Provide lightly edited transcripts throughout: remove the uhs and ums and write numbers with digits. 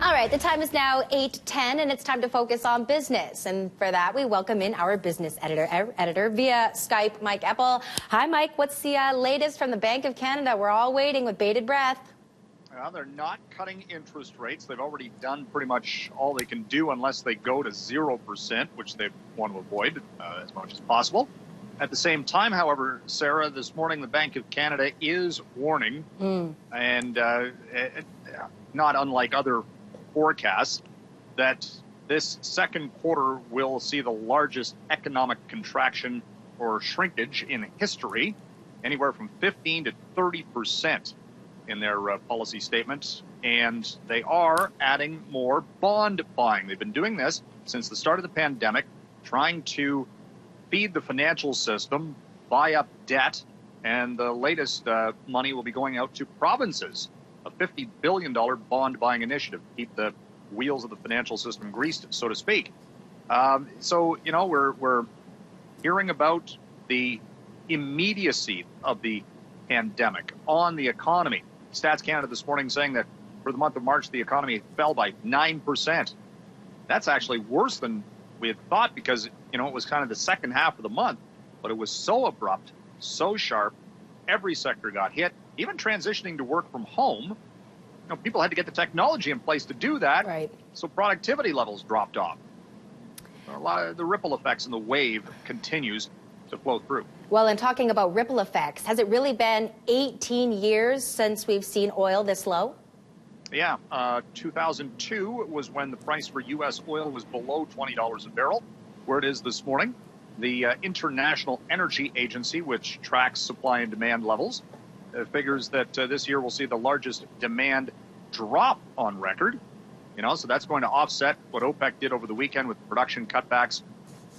All right, the time is now 8:10, and it's time to focus on business. And for that, we welcome in our business editor via Skype, Mike Eppel. Hi, Mike. What's the latest from the Bank of Canada? We're all waiting with bated breath. Well, they're not cutting interest rates. They've already done pretty much all they can do unless they go to 0%, which they want to avoid as much as possible. At the same time, however, Sarah, this morning the Bank of Canada is warning, and not unlike other forecasts, that this second quarter will see the largest economic contraction or shrinkage in history, anywhere from 15 to 30% in their policy statements. And they are adding more bond buying. They've been doing this since the start of the pandemic, trying to feed the financial system, buy up debt, and the latest money will be going out to provinces. A $50 billion bond buying initiative to keep the wheels of the financial system greased, so to speak. So, you know, we're hearing about the immediacy of the pandemic on the economy. Stats Canada this morning saying that for the month of March, the economy fell by 9%. That's actually worse than we had thought because, you know, it was kind of the second half of the month, but it was so abrupt, so sharp. Every sector got hit. Even transitioning to work from home, you know, people had to get the technology in place to do that. Right. So productivity levels dropped off. A lot of the ripple effects in the wave continues to flow through. Well, and talking about ripple effects, has it really been 18 years since we've seen oil this low? Yeah, 2002 was when the price for U.S. oil was below $20 a barrel, where it is this morning. The International Energy Agency, which tracks supply and demand levels, figures that this year we'll see the largest demand drop on record. You know, so that's going to offset what OPEC did over the weekend with production cutbacks.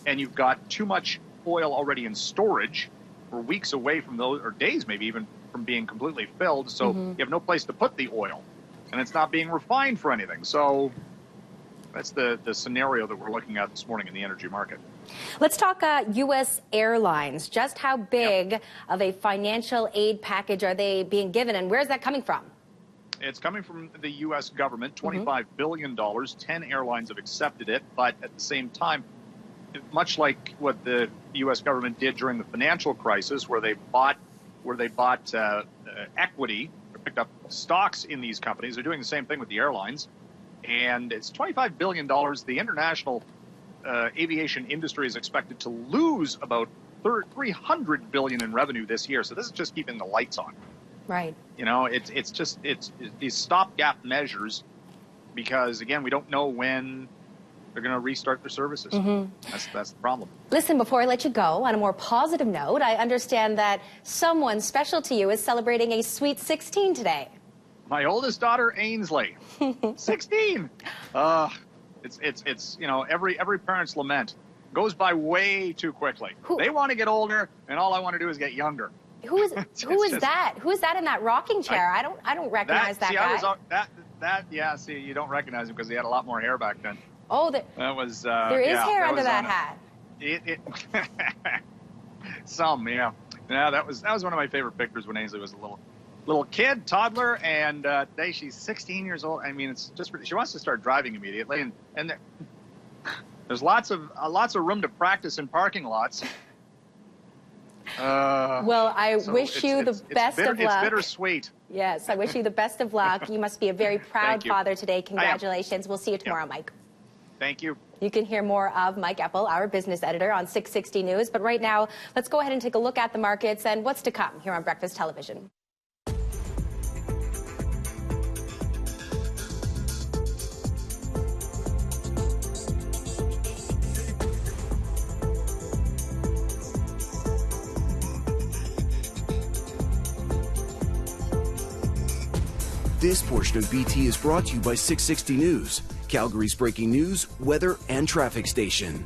And you've got too much oil already in storage. We're weeks away from those, or days maybe even, from being completely filled. So you have no place to put the oil. And it's not being refined for anything. So that's the scenario that we're looking at this morning in the energy market. Let's talk U.S. airlines. Just how big of a financial aid package are they being given, and where's that coming from? It's coming from the U.S. government, $25 billion. 10 airlines have accepted it. But at the same time, much like what the U.S. government did during the financial crisis, where they bought equity, or picked up stocks in these companies, they're doing the same thing with the airlines. And it's $25 billion. The international aviation industry is expected to lose about $300 billion in revenue this year. So this is just keeping the lights on. Right. You know, it's these stopgap measures because, again, we don't know when they're going to restart their services. That's the problem. Listen, before I let you go, on a more positive note, I understand that someone special to you is celebrating a sweet 16 today. My oldest daughter, Ainsley, 16. It's you know, every parent's lament goes by way too quickly. They want to get older, and all I want to do is get younger. Who is that? Who is that in that rocking chair? I don't recognize that guy. Yeah. See, you don't recognize him because he had a lot more hair back then. Oh, that was there is hair under that hat. Some, yeah. Yeah, that was one of my favorite pictures when Ainsley was a little kid, toddler, and today she's 16 years old. I mean, it's just she wants to start driving immediately, and there's lots of room to practice in parking lots. Well, I wish you the best of luck. It's bittersweet. Yes, I wish you the best of luck. You must be a very proud father today. Congratulations. We'll see you tomorrow, Mike. Thank you. You can hear more of Mike Eppel, our business editor, on 660 News. But right now, let's go ahead and take a look at the markets and what's to come here on Breakfast Television. This portion of BT is brought to you by 660 News, Calgary's breaking news, weather, and traffic station.